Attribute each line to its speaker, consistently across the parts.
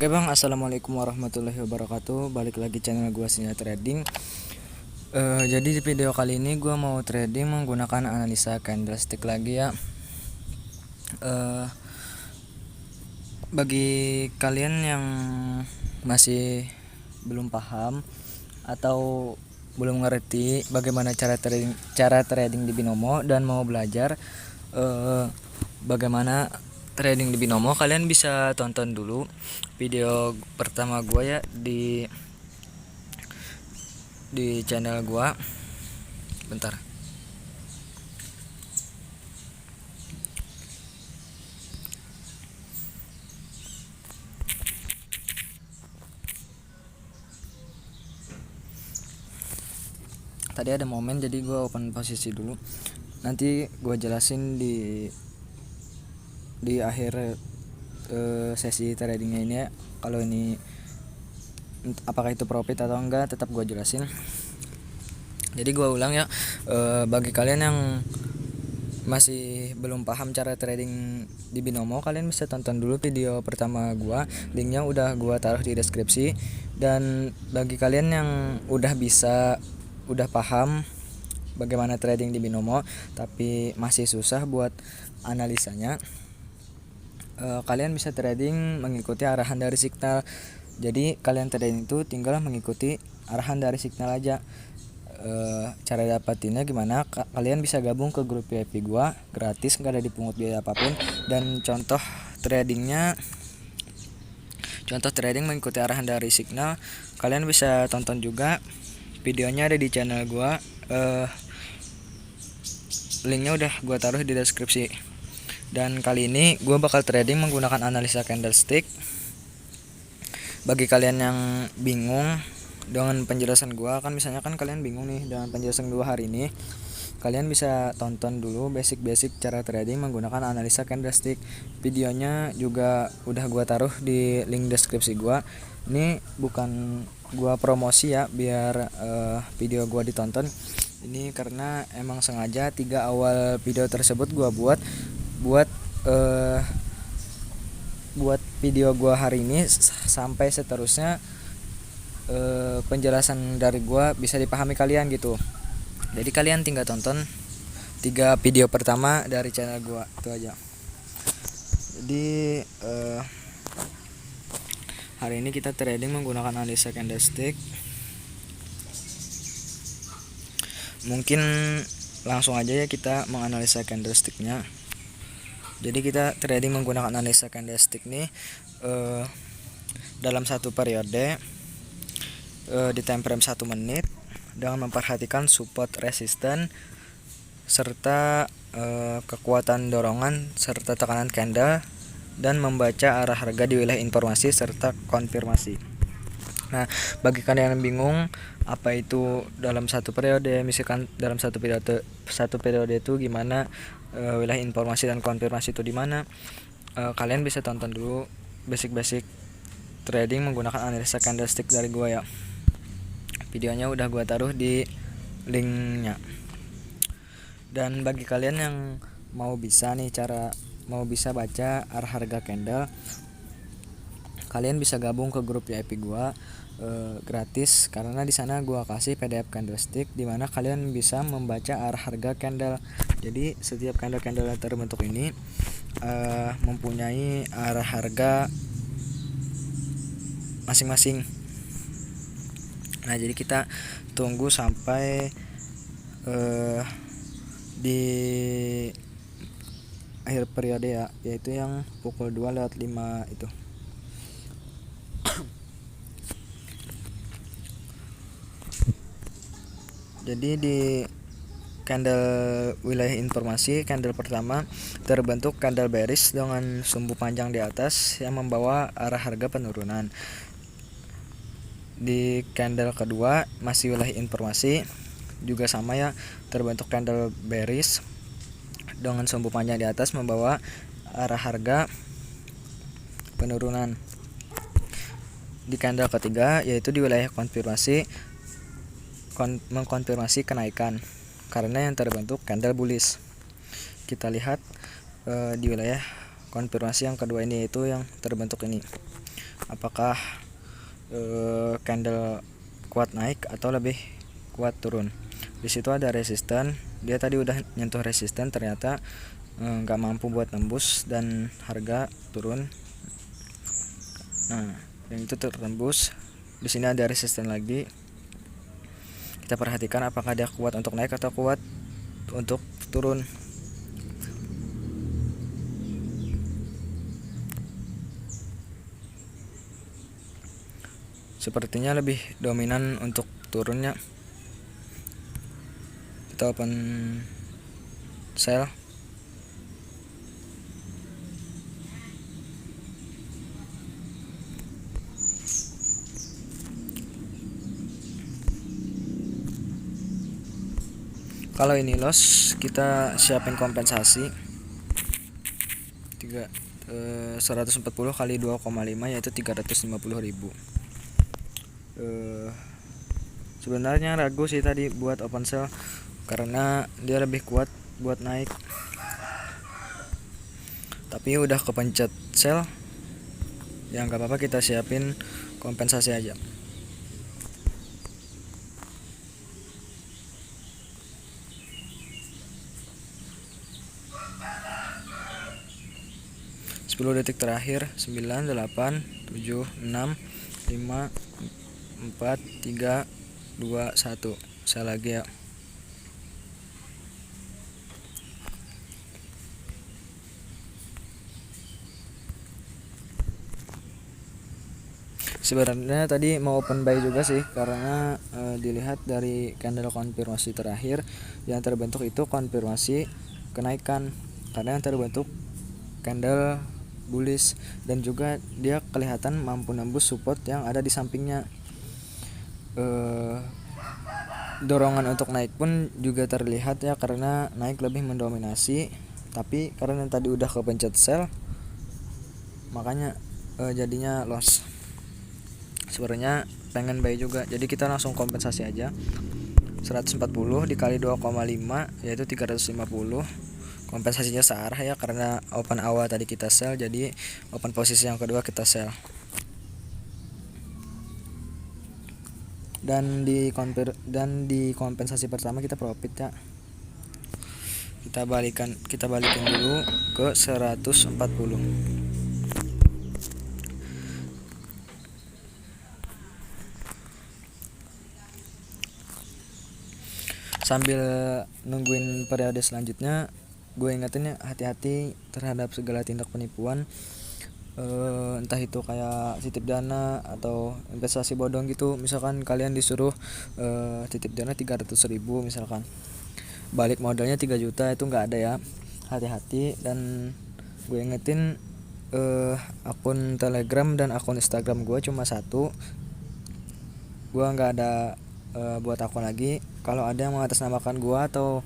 Speaker 1: Oke bang, assalamualaikum warahmatullahi wabarakatuh. Balik lagi channel gua Sinyal Trading. Jadi di video kali ini gua mau trading menggunakan analisa candlestick lagi ya. Bagi kalian yang masih belum paham atau belum ngerti bagaimana cara trading di binomo dan mau belajar bagaimana trading di binomo, kalian bisa tonton dulu video pertama gua ya di channel gua. Bentar. Tadi ada momen jadi gua open posisi dulu. Nanti gua jelasin di akhir sesi tradingnya ini ya, kalau ini apakah itu profit atau enggak tetap gue jelasin. Jadi gue ulang ya, bagi kalian yang masih belum paham cara trading di binomo, kalian bisa tonton dulu video pertama gue, linknya udah gue taruh di deskripsi. Dan bagi kalian yang udah paham bagaimana trading di binomo tapi masih susah buat analisanya, kalian bisa trading mengikuti arahan dari signal. Jadi kalian trading itu tinggal mengikuti arahan dari signal aja. Cara dapatinnya gimana? Kalian bisa gabung ke grup VIP gua gratis, nggak ada dipungut biaya apapun. Dan contoh trading mengikuti arahan dari signal, kalian bisa tonton juga videonya, ada di channel gua. Linknya udah gua taruh di deskripsi. Dan kali ini gue bakal trading menggunakan analisa candlestick. Bagi kalian yang bingung dengan penjelasan gue, kan misalnya kan kalian bingung nih dengan penjelasan 2 hari ini, kalian bisa tonton dulu basic cara trading menggunakan analisa candlestick. Videonya juga udah gue taruh di link deskripsi gue. Ini bukan gue promosi ya biar video gue ditonton. Ini karena emang sengaja 3 awal video tersebut gue buat video gua hari ini sampai seterusnya, penjelasan dari gua bisa dipahami kalian gitu. Jadi kalian tinggal tonton 3 video pertama dari channel gua, itu aja. Jadi hari ini kita trading menggunakan analisa candlestick. Mungkin langsung aja ya kita menganalisa candlesticknya. Jadi kita trading menggunakan analisa candlestick nih dalam satu periode di time frame 1 menit dengan memperhatikan support, resisten, serta kekuatan dorongan serta tekanan candle, dan membaca arah harga di wilayah informasi serta konfirmasi. Nah, bagi kalian yang bingung apa itu dalam satu periode, misalkan dalam satu periode itu gimana, wilayah informasi dan konfirmasi itu di mana, kalian bisa tonton dulu basic trading menggunakan analisa candlestick dari gua ya. Videonya udah gua taruh di linknya. Dan bagi kalian yang mau bisa baca arah harga candle, kalian bisa gabung ke grup VIP gua gratis, karena di sana gua kasih PDF candlestick di mana kalian bisa membaca arah harga candle. Jadi setiap candle yang terbentuk ini mempunyai arah harga masing-masing. Nah, jadi kita tunggu sampai di akhir periode ya, yaitu yang pukul 2:05 itu. Jadi di candle wilayah informasi, candle pertama terbentuk candle bearish dengan sumbu panjang di atas yang membawa arah harga penurunan. Di candle kedua masih wilayah informasi, juga sama ya, terbentuk candle bearish dengan sumbu panjang di atas membawa arah harga penurunan. Di candle ketiga yaitu di wilayah konfirmasi, mengkonfirmasi kenaikan karena yang terbentuk candle bullish. Kita lihat di wilayah konfirmasi yang kedua ini, yaitu yang terbentuk ini. apakah candle kuat naik atau lebih kuat turun. Di situ ada resisten, dia tadi udah nyentuh resisten, ternyata nggak mampu buat nembus dan harga turun. Nah, yang itu tertembus. Di sini ada resisten lagi. Kita perhatikan apakah dia kuat untuk naik atau kuat untuk turun. Sepertinya lebih dominan untuk turunnya. Kita open sell. Kalau ini loss, kita siapin kompensasi 140 kali 2,5 yaitu 350.000. Sebenarnya ragu sih tadi buat open sell karena dia lebih kuat buat naik, tapi udah kepencet sell ya nggak apa-apa, kita siapin kompensasi aja. Sepuluh detik terakhir. 9, 8, 7, 6, 5, 4, 3, 2, 1. Saya lagi ya. Sebenarnya tadi mau open buy juga sih, karena dilihat dari candle konfirmasi terakhir yang terbentuk itu konfirmasi kenaikan, karena yang terbentuk candle bullish dan juga dia kelihatan mampu nembus support yang ada di sampingnya. Dorongan untuk naik pun juga terlihat ya, karena naik lebih mendominasi, tapi karena tadi udah kepencet sell makanya jadinya loss. Sebenarnya pengen buy juga, jadi kita langsung kompensasi aja. 140 dikali 2,5 yaitu 350. Kompensasinya searah ya, karena open awal tadi kita sell, jadi open posisi yang kedua kita sell. Dan di kompensasi pertama kita profit ya. Kita balikin dulu ke 140. Sambil nungguin periode selanjutnya, gue ingetin ya, hati-hati terhadap segala tindak penipuan, entah itu kayak titip dana atau investasi bodong gitu. Misalkan kalian disuruh titip dana 300.000 misalkan, balik modalnya 3 juta, itu nggak ada ya. Hati-hati. Dan gue ingetin, akun Telegram dan akun Instagram gue cuma satu, gue nggak ada buat akun lagi. Kalau ada yang mengatasnamakan gue atau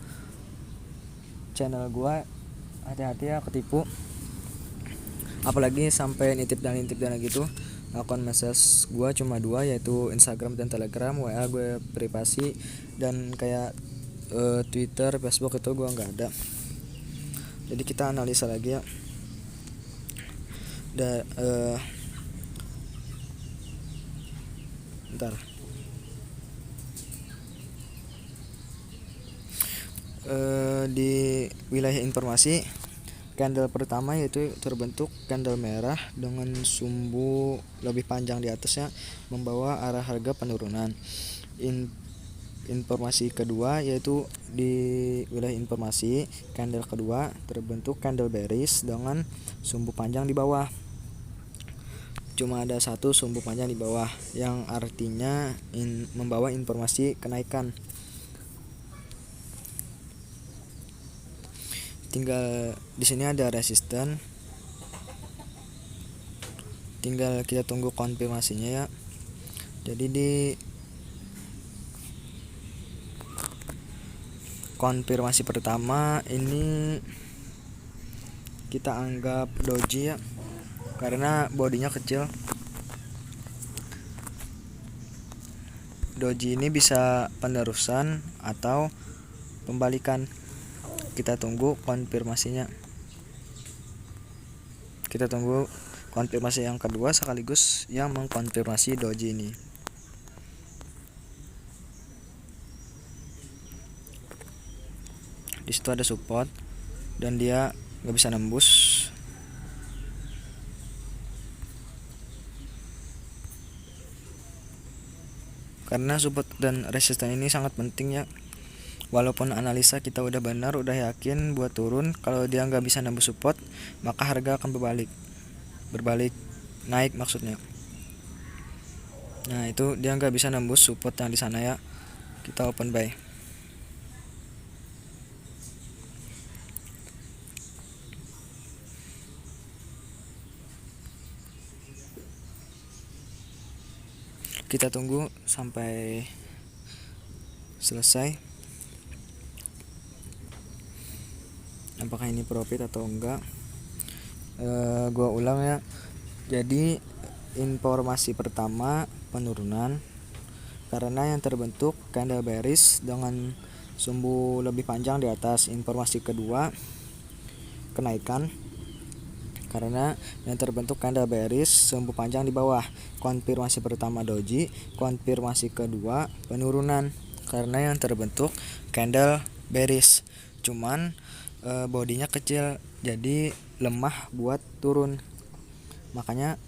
Speaker 1: channel gue, hati-hati ya, ketipu. Apalagi sampai nitip dana gitu. Akun message gue cuma 2, yaitu Instagram dan Telegram. WA gue privasi, dan kayak Twitter, Facebook itu gue nggak ada. Jadi kita analisa lagi ya. Bentar. Di wilayah informasi, candle pertama yaitu terbentuk candle merah dengan sumbu lebih panjang di atasnya, membawa arah harga penurunan. Informasi kedua yaitu di wilayah informasi, candle kedua terbentuk candle bearish dengan sumbu panjang di bawah. Cuma ada satu sumbu panjang di bawah, yang artinya membawa informasi kenaikan. Tinggal di sini ada resisten, tinggal kita tunggu konfirmasinya ya. Jadi di konfirmasi pertama ini kita anggap doji ya, karena bodinya kecil. Doji ini bisa penerusan atau pembalikan. Kita tunggu konfirmasinya. Kita tunggu konfirmasi yang kedua sekaligus yang mengkonfirmasi doji ini. Di situ ada support dan dia nggak bisa nembus. Karena support dan resisten ini sangat penting ya. Walaupun analisa kita udah benar, udah yakin buat turun, kalau dia nggak bisa nembus support, maka harga akan berbalik naik maksudnya. Nah itu dia nggak bisa nembus support yang di sana ya, kita open buy. Kita tunggu sampai selesai, apakah ini profit atau enggak. Gua ulang ya. Jadi informasi pertama penurunan karena yang terbentuk candle bearish dengan sumbu lebih panjang di atas. Informasi kedua kenaikan karena yang terbentuk candle bearish sumbu panjang di bawah. Konfirmasi pertama doji, konfirmasi kedua penurunan karena yang terbentuk candle bearish, cuman bodinya kecil jadi lemah buat turun. Makanya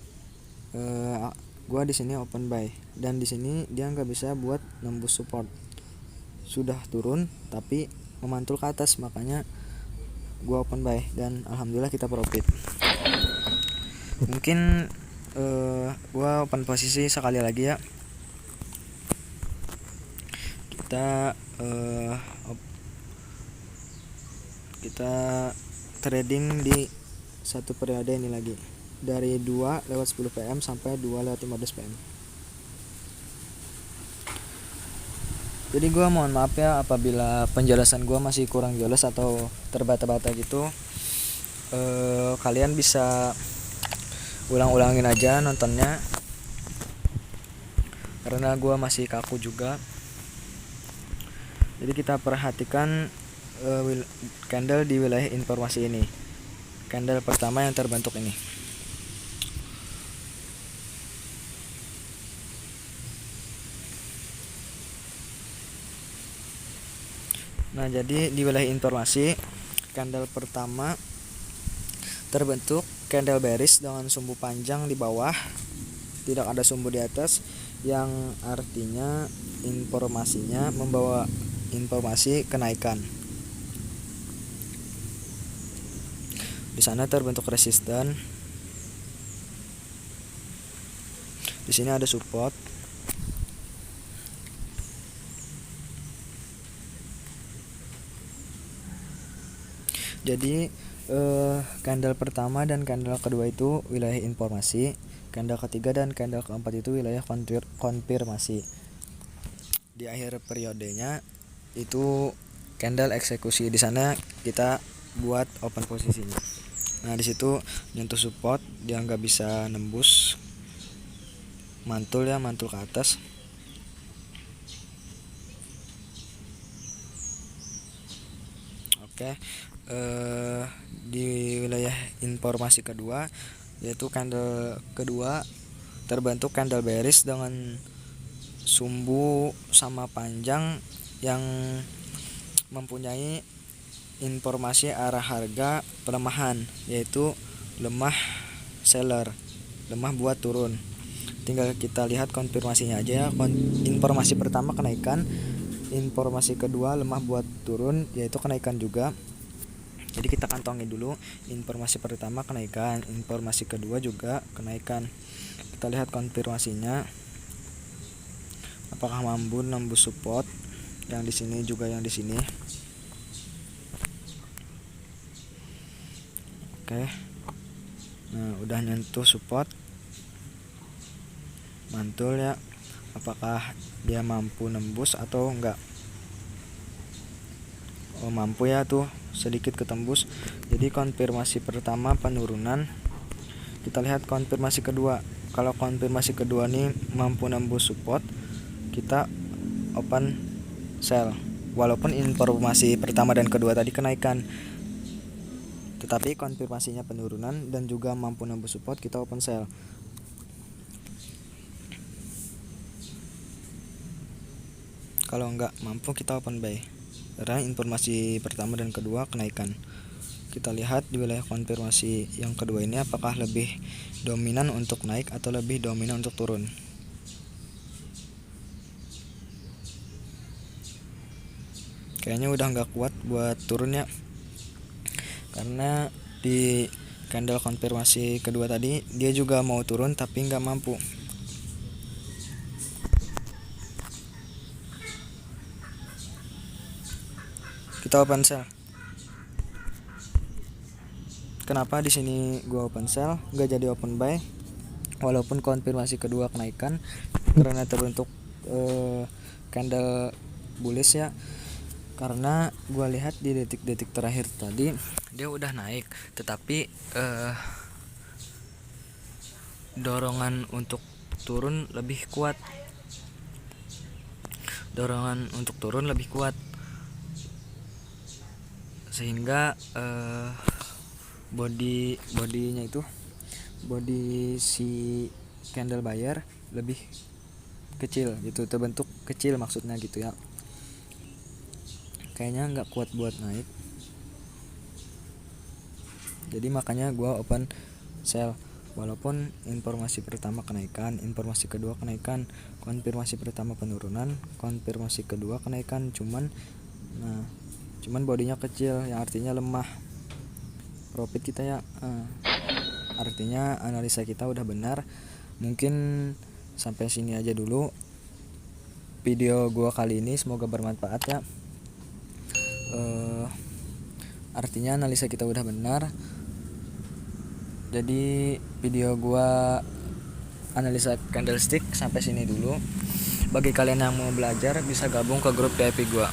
Speaker 1: gua di sini open buy dan di sini dia nggak bisa buat nembus support. Sudah turun tapi memantul ke atas, makanya gua open buy dan alhamdulillah kita profit. Mungkin gua open posisi sekali lagi ya. Kita trading di satu periode ini lagi dari 2/10 PM sampai 2/15 PM. Jadi gua mohon maaf ya apabila penjelasan gua masih kurang jelas atau terbata-bata gitu. Kalian bisa ulang-ulangin aja nontonnya karena gua masih kaku juga. Jadi kita perhatikan candle di wilayah informasi ini. Candle pertama yang terbentuk ini. Nah, jadi di wilayah informasi candle pertama terbentuk candle bearish dengan sumbu panjang di bawah, tidak ada sumbu di atas, yang artinya informasinya membawa informasi kenaikan. Di sana terbentuk resisten. Di sini ada support. Jadi candle pertama dan candle kedua itu wilayah informasi, candle ketiga dan candle keempat itu wilayah konfirmasi. Di akhir periodenya itu candle eksekusi. Di sana kita buat open posisinya. Nah di situ nyentuh support, dia nggak bisa nembus, mantul ke atas. Oke. Di wilayah informasi kedua yaitu candle kedua terbentuk candle bearish dengan sumbu sama panjang yang mempunyai informasi arah harga pelemahan, yaitu lemah seller, lemah buat turun. Tinggal kita lihat konfirmasinya aja ya. Informasi pertama kenaikan, informasi kedua lemah buat turun, yaitu kenaikan juga. Jadi kita kantongin dulu, informasi pertama kenaikan, informasi kedua juga kenaikan. Kita lihat konfirmasinya apakah mampu nembus support yang di sini juga yang di sini. Oke. Nah, udah nyentuh support, mantul ya. Apakah dia mampu nembus atau enggak? Oh, mampu ya, tuh sedikit ketembus. Jadi konfirmasi pertama penurunan. Kita lihat konfirmasi kedua. Kalau konfirmasi kedua nih mampu nembus support, kita open sell. Walaupun informasi pertama dan kedua tadi kenaikan. tetapi konfirmasinya penurunan dan juga mampu nembus support, kita open sell. Kalau nggak mampu, kita open buy karena informasi pertama dan kedua kenaikan. Kita lihat di wilayah konfirmasi yang kedua ini apakah lebih dominan untuk naik atau lebih dominan untuk turun. Kayaknya udah nggak kuat buat turunnya, karena di candle konfirmasi kedua tadi dia juga mau turun tapi nggak mampu. Kita open sell. Kenapa di sini gua open sell, nggak jadi open buy walaupun konfirmasi kedua kenaikan? Karena terbentuk candle bullish ya. Karena gua lihat di detik-detik terakhir tadi dia udah naik, tetapi dorongan untuk turun lebih kuat. Sehingga bodinya itu, body si candle buyer lebih kecil gitu, terbentuk kecil maksudnya gitu ya. Kayaknya nggak kuat buat naik, jadi makanya gua open sell. Walaupun informasi pertama kenaikan, informasi kedua kenaikan, konfirmasi pertama penurunan, konfirmasi kedua kenaikan, cuman bodinya kecil, yang artinya lemah profit kita ya. Artinya analisa kita udah benar. Mungkin sampai sini aja dulu video gua kali ini, semoga bermanfaat ya. Artinya analisa kita udah benar. Jadi video gua analisa candlestick sampai sini dulu. Bagi kalian yang mau belajar bisa gabung ke grup VIP gua.